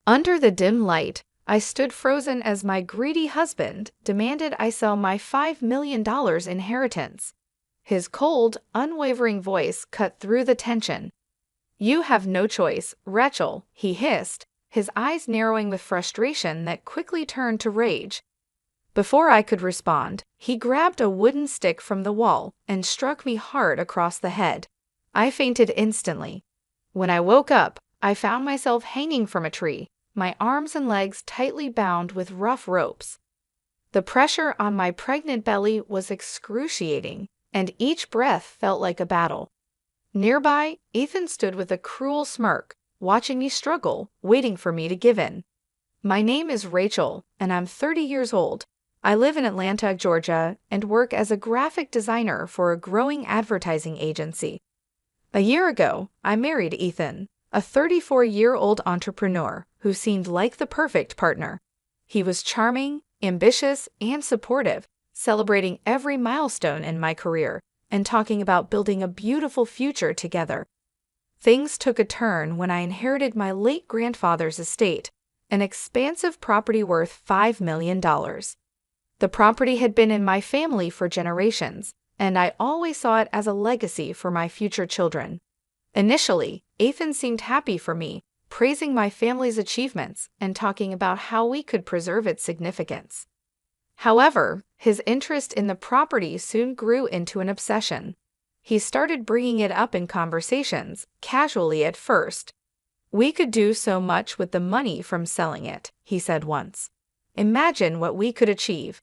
Under the dim light, I stood frozen as my greedy husband demanded I sell my $5 million inheritance. His cold, unwavering voice cut through the tension. "You have no choice, Rachel," he hissed, his eyes narrowing with frustration that quickly turned to rage. Before I could respond, he grabbed a wooden stick from the wall and struck me hard across the head. I fainted instantly. When I woke up, I found myself hanging from a tree, my arms and legs tightly bound with rough ropes. The pressure on my pregnant belly was excruciating, and each breath felt like a battle. Nearby, Ethan stood with a cruel smirk, watching me struggle, waiting for me to give in. "My name is Rachel, and I'm 30 years old. I live in Atlanta, Georgia, and work as a graphic designer for a growing advertising agency. A year ago, I married Ethan, a 34-year-old entrepreneur who seemed like the perfect partner. He was charming, ambitious, and supportive, celebrating every milestone in my career and talking about building a beautiful future together. Things took a turn when I inherited my late grandfather's estate, an expansive property worth $5 million. The property had been in my family for generations, and I always saw it as a legacy for my future children. Initially, Ethan seemed happy for me, praising my family's achievements and talking about how we could preserve its significance. However, his interest in the property soon grew into an obsession. He started bringing it up in conversations, casually at first. "We could do so much with the money from selling it," he said once. "Imagine what we could achieve."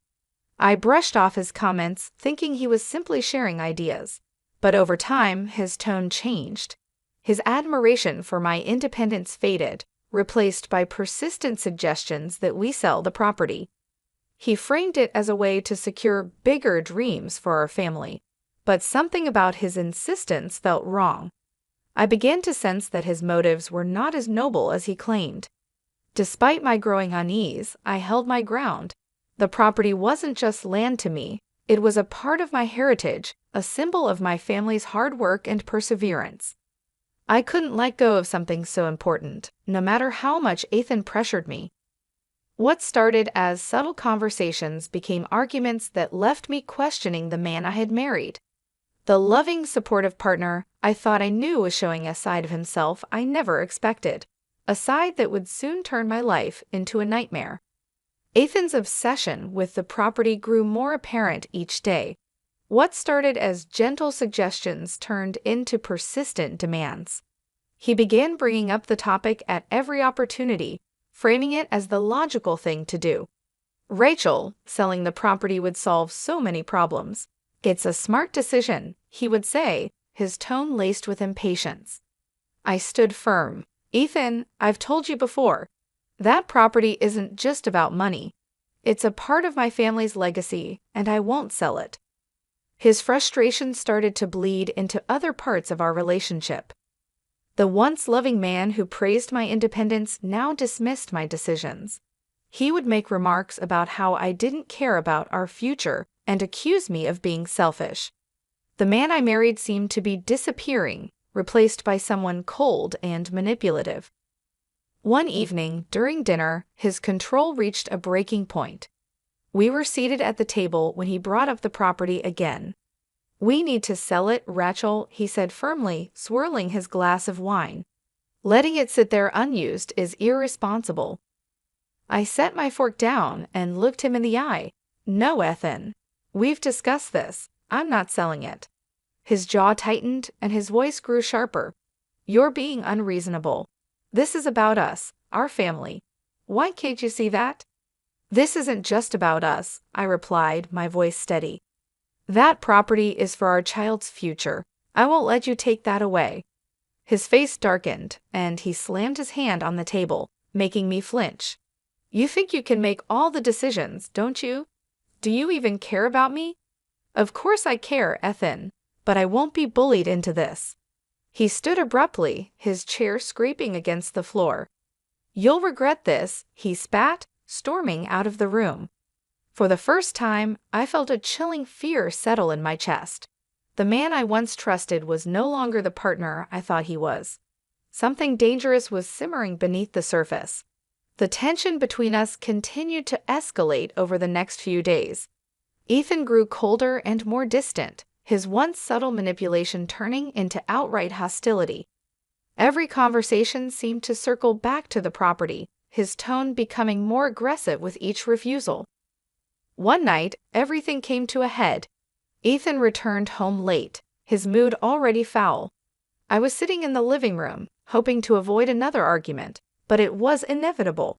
I brushed off his comments, thinking he was simply sharing ideas. But over time, his tone changed. His admiration for my independence faded, replaced by persistent suggestions that we sell the property. He framed it as a way to secure bigger dreams for our family, but something about his insistence felt wrong. I began to sense that his motives were not as noble as he claimed. Despite my growing unease, I held my ground. The property wasn't just land to me, it was a part of my heritage, a symbol of my family's hard work and perseverance. I couldn't let go of something so important, no matter how much Ethan pressured me. What started as subtle conversations became arguments that left me questioning the man I had married. The loving, supportive partner I thought I knew was showing a side of himself I never expected, a side that would soon turn my life into a nightmare. Ethan's obsession with the property grew more apparent each day. What started as gentle suggestions turned into persistent demands. He began bringing up the topic at every opportunity, framing it as the logical thing to do. "Rachel, selling the property would solve so many problems. It's a smart decision," he would say, his tone laced with impatience. I stood firm. "Ethan, I've told you before. That property isn't just about money. It's a part of my family's legacy, and I won't sell it." His frustration started to bleed into other parts of our relationship. The once loving man who praised my independence now dismissed my decisions. He would make remarks about how I didn't care about our future and accuse me of being selfish. The man I married seemed to be disappearing, replaced by someone cold and manipulative. One evening, during dinner, his control reached a breaking point. We were seated at the table when he brought up the property again. "We need to sell it, Rachel," he said firmly, swirling his glass of wine. "Letting it sit there unused is irresponsible." I set my fork down and looked him in the eye. "No, Ethan. We've discussed this. I'm not selling it." His jaw tightened and his voice grew sharper. "You're being unreasonable. This is about us, our family. Why can't you see that?" "This isn't just about us," I replied, my voice steady. "That property is for our child's future. I won't let you take that away." His face darkened, and he slammed his hand on the table, making me flinch. "You think you can make all the decisions, don't you? Do you even care about me?" "Of course I care, Ethan, but I won't be bullied into this." He stood abruptly, his chair scraping against the floor. "You'll regret this," he spat, storming out of the room. For the first time, I felt a chilling fear settle in my chest. The man I once trusted was no longer the partner I thought he was. Something dangerous was simmering beneath the surface. The tension between us continued to escalate over the next few days. Ethan grew colder and more distant, his once subtle manipulation turning into outright hostility. Every conversation seemed to circle back to the property, his tone becoming more aggressive with each refusal. One night, everything came to a head. Ethan returned home late, his mood already foul. I was sitting in the living room, hoping to avoid another argument, but it was inevitable.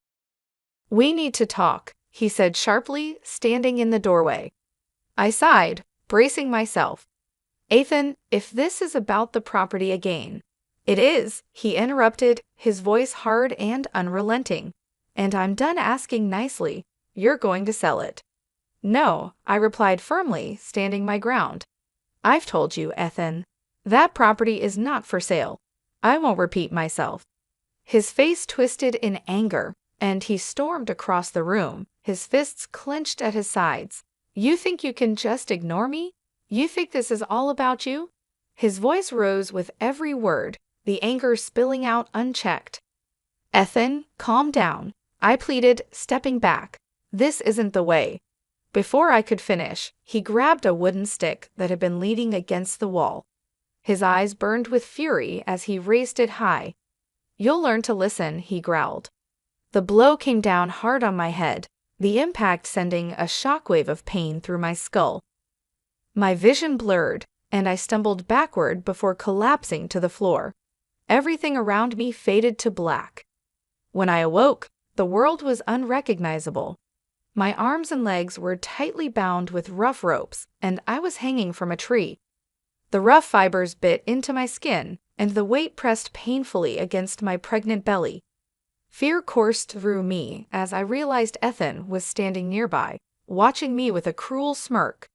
"We need to talk," he said sharply, standing in the doorway. I sighed, bracing myself. "Ethan, if this is about the property again—" "It is," he interrupted, his voice hard and unrelenting. "And I'm done asking nicely. You're going to sell it." "No," I replied firmly, standing my ground. "I've told you, Ethan. That property is not for sale. I won't repeat myself." His face twisted in anger, and he stormed across the room, his fists clenched at his sides. "You think you can just ignore me? You think this is all about you?" His voice rose with every word, the anger spilling out unchecked. "Ethan, calm down," I pleaded, stepping back. "This isn't the way." Before I could finish, he grabbed a wooden stick that had been leaning against the wall. His eyes burned with fury as he raised it high. "You'll learn to listen," he growled. The blow came down hard on my head, the impact sending a shockwave of pain through my skull. My vision blurred, and I stumbled backward before collapsing to the floor. Everything around me faded to black. When I awoke, the world was unrecognizable. My arms and legs were tightly bound with rough ropes, and I was hanging from a tree. The rough fibers bit into my skin, and the weight pressed painfully against my pregnant belly. Fear coursed through me as I realized Ethan was standing nearby, watching me with a cruel smirk.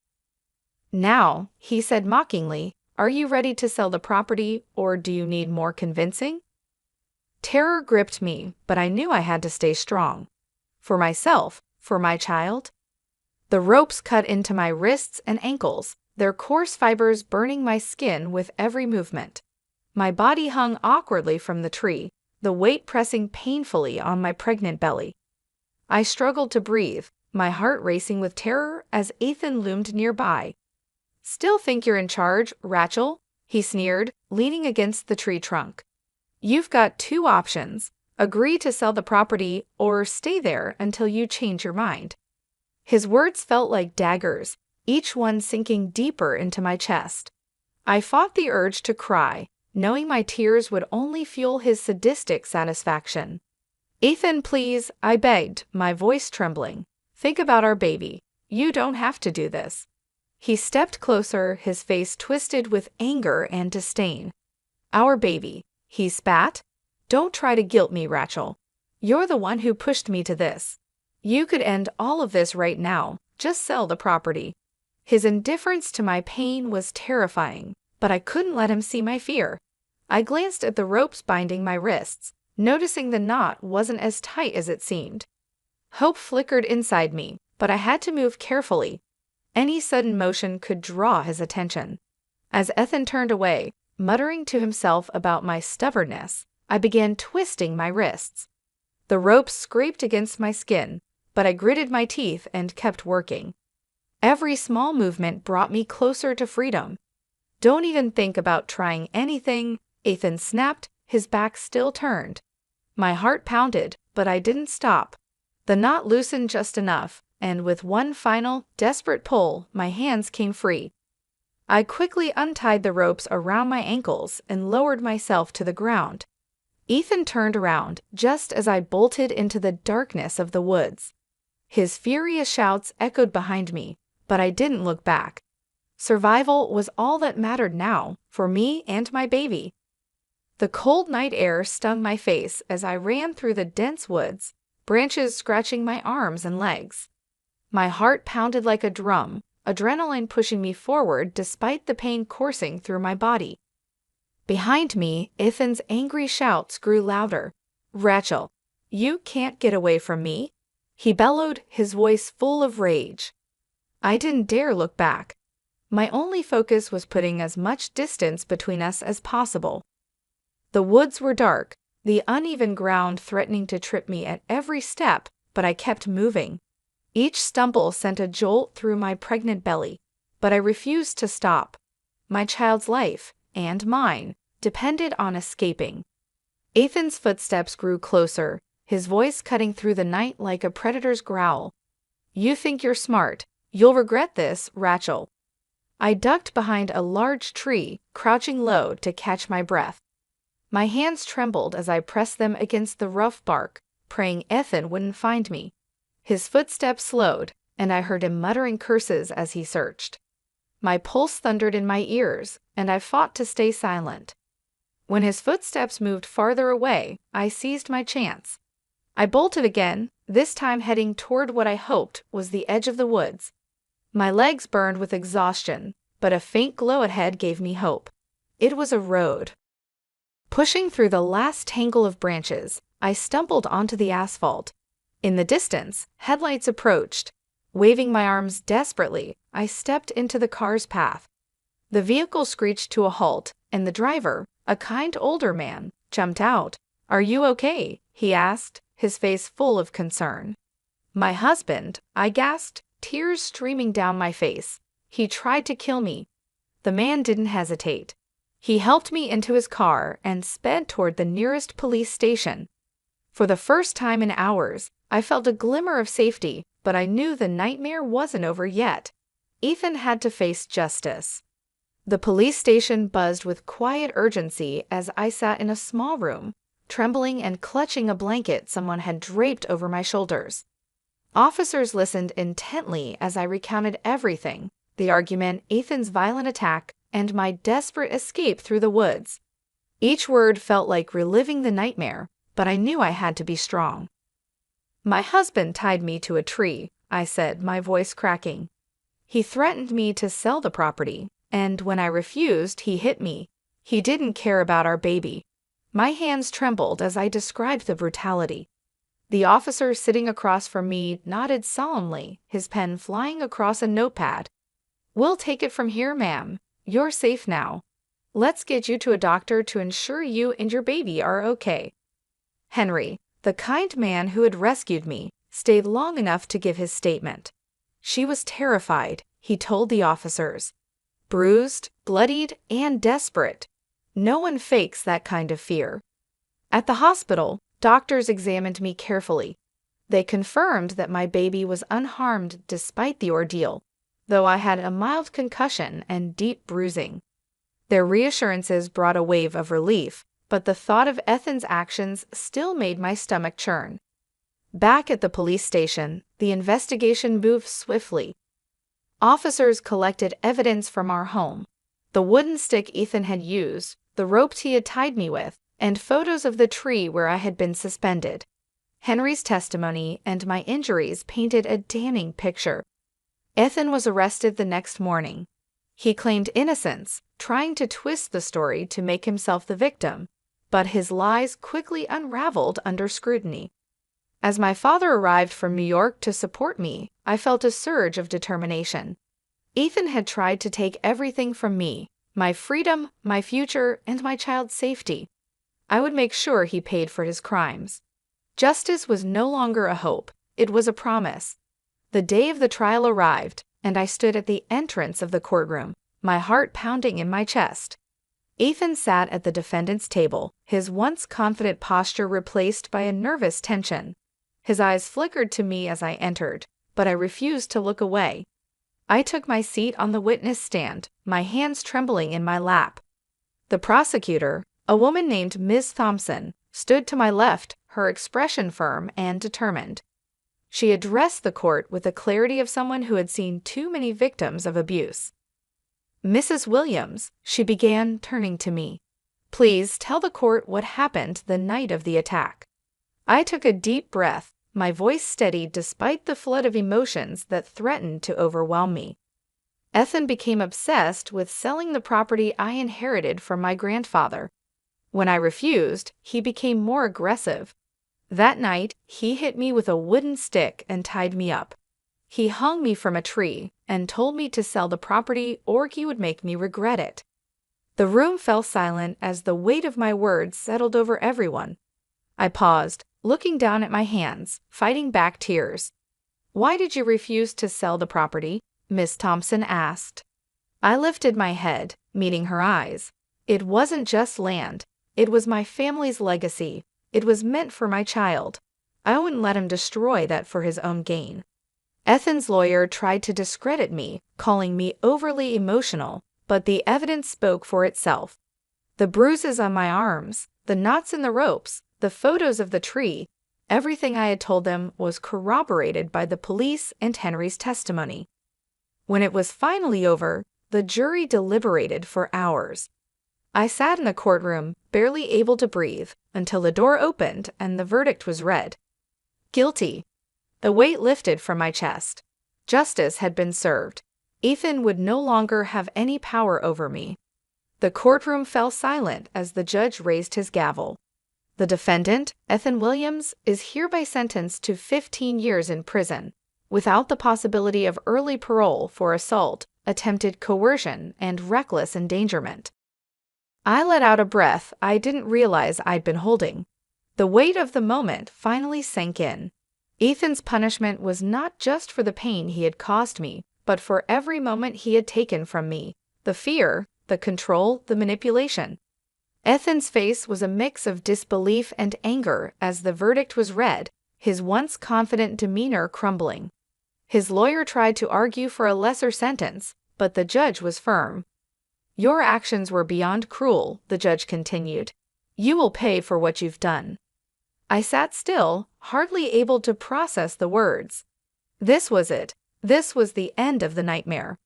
"Now," he said mockingly, "are you ready to sell the property, or do you need more convincing?" Terror gripped me, but I knew I had to stay strong. For myself, for my child. The ropes cut into my wrists and ankles, their coarse fibers burning my skin with every movement. My body hung awkwardly from the tree, the weight pressing painfully on my pregnant belly. I struggled to breathe, my heart racing with terror as Ethan loomed nearby. "Still think you're in charge, Rachel?" he sneered, leaning against the tree trunk. "You've got two options. Agree to sell the property or stay there until you change your mind." His words felt like daggers, each one sinking deeper into my chest. I fought the urge to cry, knowing my tears would only fuel his sadistic satisfaction. "Ethan, please," I begged, my voice trembling. "Think about our baby. You don't have to do this." He stepped closer, his face twisted with anger and disdain. "Our baby," he spat. "Don't try to guilt me, Rachel. You're the one who pushed me to this. You could end all of this right now. Just sell the property." His indifference to my pain was terrifying, but I couldn't let him see my fear. I glanced at the ropes binding my wrists, noticing the knot wasn't as tight as it seemed. Hope flickered inside me, but I had to move carefully. Any sudden motion could draw his attention. As Ethan turned away, muttering to himself about my stubbornness, I began twisting my wrists. The ropes scraped against my skin, but I gritted my teeth and kept working. Every small movement brought me closer to freedom. "Don't even think about trying anything," Ethan snapped, his back still turned. My heart pounded, but I didn't stop. The knot loosened just enough, and with one final, desperate pull, my hands came free. I quickly untied the ropes around my ankles and lowered myself to the ground. Ethan turned around just as I bolted into the darkness of the woods. His furious shouts echoed behind me, but I didn't look back. Survival was all that mattered now, for me and my baby. The cold night air stung my face as I ran through the dense woods, branches scratching my arms and legs. My heart pounded like a drum, adrenaline pushing me forward despite the pain coursing through my body. Behind me, Ethan's angry shouts grew louder. "Rachel, you can't get away from me!" he bellowed, his voice full of rage. I didn't dare look back. My only focus was putting as much distance between us as possible. The woods were dark, the uneven ground threatening to trip me at every step, but I kept moving. Each stumble sent a jolt through my pregnant belly, but I refused to stop. My child's life, and mine, depended on escaping. Ethan's footsteps grew closer, his voice cutting through the night like a predator's growl. "You think you're smart. You'll regret this, Rachel." I ducked behind a large tree, crouching low to catch my breath. My hands trembled as I pressed them against the rough bark, praying Ethan wouldn't find me. His footsteps slowed, and I heard him muttering curses as he searched. My pulse thundered in my ears, and I fought to stay silent. When his footsteps moved farther away, I seized my chance. I bolted again, this time heading toward what I hoped was the edge of the woods. My legs burned with exhaustion, but a faint glow ahead gave me hope. It was a road. Pushing through the last tangle of branches, I stumbled onto the asphalt. In the distance, headlights approached. Waving my arms desperately, I stepped into the car's path. The vehicle screeched to a halt, and the driver, a kind older man, jumped out. "Are you okay?" he asked, his face full of concern. "My husband," I gasped, tears streaming down my face. "He tried to kill me." The man didn't hesitate. He helped me into his car and sped toward the nearest police station. For the first time in hours, I felt a glimmer of safety, but I knew the nightmare wasn't over yet. Ethan had to face justice. The police station buzzed with quiet urgency as I sat in a small room, trembling and clutching a blanket someone had draped over my shoulders. Officers listened intently as I recounted everything: the argument, Ethan's violent attack, and my desperate escape through the woods. Each word felt like reliving the nightmare, but I knew I had to be strong. "My husband tied me to a tree," I said, my voice cracking. "He threatened me to sell the property, and when I refused, he hit me. He didn't care about our baby." My hands trembled as I described the brutality. The officer sitting across from me nodded solemnly, his pen flying across a notepad. "We'll take it from here, ma'am. You're safe now. Let's get you to a doctor to ensure you and your baby are okay." Henry, the kind man who had rescued me, stayed long enough to give his statement. "She was terrified," he told the officers. "Bruised, bloodied, and desperate. No one fakes that kind of fear." At the hospital, doctors examined me carefully. They confirmed that my baby was unharmed despite the ordeal, though I had a mild concussion and deep bruising. Their reassurances brought a wave of relief, but the thought of Ethan's actions still made my stomach churn. Back at the police station, the investigation moved swiftly. Officers collected evidence from our home: the wooden stick Ethan had used, the ropes he had tied me with, and photos of the tree where I had been suspended. Henry's testimony and my injuries painted a damning picture. Ethan was arrested the next morning. He claimed innocence, trying to twist the story to make himself the victim, but his lies quickly unraveled under scrutiny. As my father arrived from New York to support me, I felt a surge of determination. Ethan had tried to take everything from me: my freedom, my future, and my child's safety. I would make sure he paid for his crimes. Justice was no longer a hope, it was a promise. The day of the trial arrived, and I stood at the entrance of the courtroom, my heart pounding in my chest. Ethan sat at the defendant's table, his once confident posture replaced by a nervous tension. His eyes flickered to me as I entered, but I refused to look away. I took my seat on the witness stand, my hands trembling in my lap. The prosecutor, a woman named Ms. Thompson, stood to my left, her expression firm and determined. She addressed the court with the clarity of someone who had seen too many victims of abuse. "Mrs. Williams," she began, turning to me, "please tell the court what happened the night of the attack." I took a deep breath, my voice steady despite the flood of emotions that threatened to overwhelm me. Ethan became obsessed with selling the property I inherited from my grandfather. When I refused, he became more aggressive. That night, he hit me with a wooden stick and tied me up. He hung me from a tree and told me to sell the property or he would make me regret it. The room fell silent as the weight of my words settled over everyone. I paused, looking down at my hands, fighting back tears. "Why did you refuse to sell the property?" Miss Thompson asked. I lifted my head, meeting her eyes. It wasn't just land. It was my family's legacy. It was meant for my child. I wouldn't let him destroy that for his own gain. Ethan's lawyer tried to discredit me, calling me overly emotional, but the evidence spoke for itself. The bruises on my arms, the knots in the ropes, the photos of the tree, everything I had told them was corroborated by the police and Henry's testimony. When it was finally over, the jury deliberated for hours. I sat in the courtroom, barely able to breathe, until the door opened and the verdict was read. Guilty. The weight lifted from my chest. Justice had been served. Ethan would no longer have any power over me. The courtroom fell silent as the judge raised his gavel. The defendant, Ethan Williams, is hereby sentenced to 15 years in prison, without the possibility of early parole for assault, attempted coercion, and reckless endangerment. I let out a breath I didn't realize I'd been holding. The weight of the moment finally sank in. Ethan's punishment was not just for the pain he had caused me, but for every moment he had taken from me, the fear, the control, the manipulation. Ethan's face was a mix of disbelief and anger as the verdict was read, his once confident demeanor crumbling. His lawyer tried to argue for a lesser sentence, but the judge was firm. "Your actions were beyond cruel," the judge continued. "You will pay for what you've done." I sat still, hardly able to process the words. This was it. This was the end of the nightmare.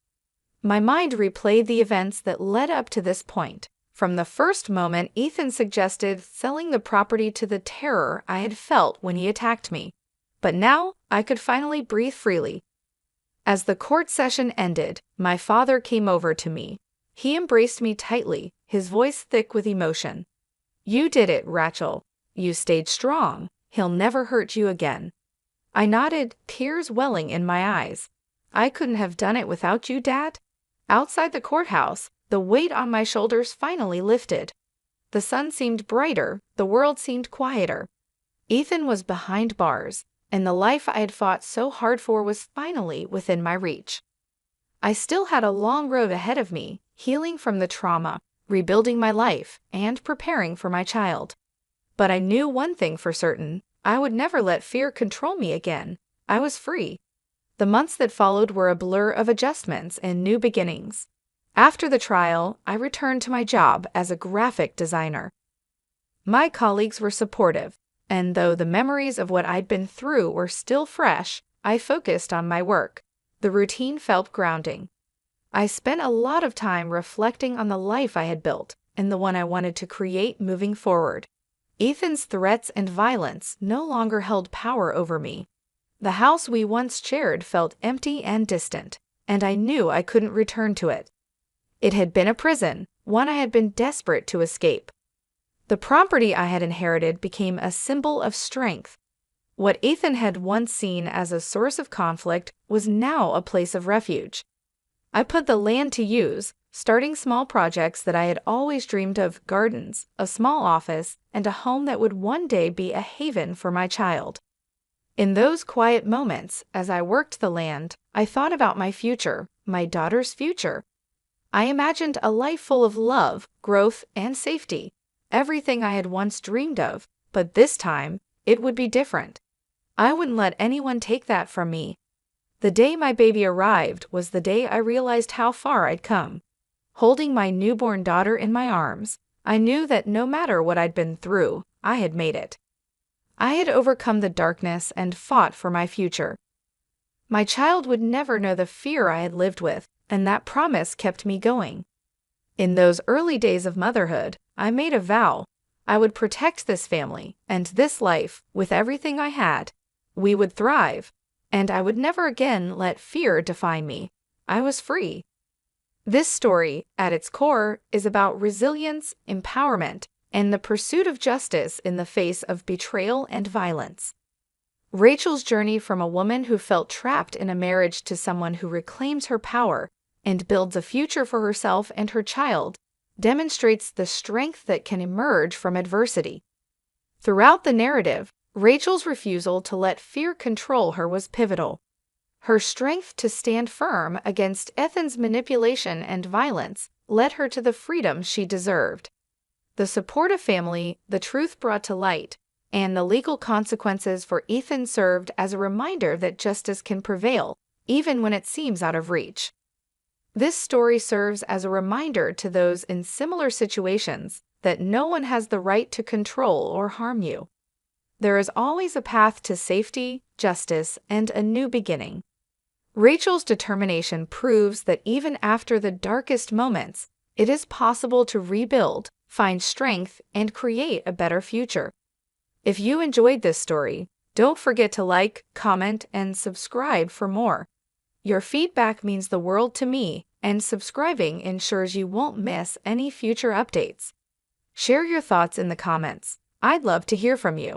My mind replayed the events that led up to this point. From the first moment Ethan suggested selling the property to the terror I had felt when he attacked me. But now I could finally breathe freely. As the court session ended, my father came over to me. He embraced me tightly, his voice thick with emotion. "You did it, Rachel. You stayed strong. He'll never hurt you again." I nodded, tears welling in my eyes. "I couldn't have done it without you, Dad." Outside the courthouse, the weight on my shoulders finally lifted. The sun seemed brighter, the world seemed quieter. Ethan was behind bars, and the life I had fought so hard for was finally within my reach. I still had a long road ahead of me, healing from the trauma, rebuilding my life, and preparing for my child. But I knew one thing for certain: I would never let fear control me again. I was free. The months that followed were a blur of adjustments and new beginnings. After the trial, I returned to my job as a graphic designer. My colleagues were supportive, and though the memories of what I'd been through were still fresh, I focused on my work. The routine felt grounding. I spent a lot of time reflecting on the life I had built and the one I wanted to create moving forward. Ethan's threats and violence no longer held power over me. The house we once shared felt empty and distant, and I knew I couldn't return to it. It had been a prison, one I had been desperate to escape. The property I had inherited became a symbol of strength. What Ethan had once seen as a source of conflict was now a place of refuge. I put the land to use, starting small projects that I had always dreamed of: gardens, a small office, and a home that would one day be a haven for my child. In those quiet moments, as I worked the land, I thought about my future, my daughter's future. I imagined a life full of love, growth, and safety, everything I had once dreamed of, but this time, it would be different. I wouldn't let anyone take that from me. The day my baby arrived was the day I realized how far I'd come. Holding my newborn daughter in my arms, I knew that no matter what I'd been through, I had made it. I had overcome the darkness and fought for my future. My child would never know the fear I had lived with, and that promise kept me going. In those early days of motherhood, I made a vow: I would protect this family and this life with everything I had. We would thrive, and I would never again let fear define me. I was free. This story, at its core, is about resilience, empowerment, and the pursuit of justice in the face of betrayal and violence. Rachel's journey from a woman who felt trapped in a marriage to someone who reclaims her power and builds a future for herself and her child demonstrates the strength that can emerge from adversity. Throughout the narrative, Rachel's refusal to let fear control her was pivotal. Her strength to stand firm against Ethan's manipulation and violence led her to the freedom she deserved. The support of family, the truth brought to light, and the legal consequences for Ethan served as a reminder that justice can prevail, even when it seems out of reach. This story serves as a reminder to those in similar situations that no one has the right to control or harm you. There is always a path to safety, justice, and a new beginning. Rachel's determination proves that even after the darkest moments, it is possible to rebuild, find strength, and create a better future. If you enjoyed this story, don't forget to like, comment, and subscribe for more. Your feedback means the world to me, and subscribing ensures you won't miss any future updates. Share your thoughts in the comments. I'd love to hear from you.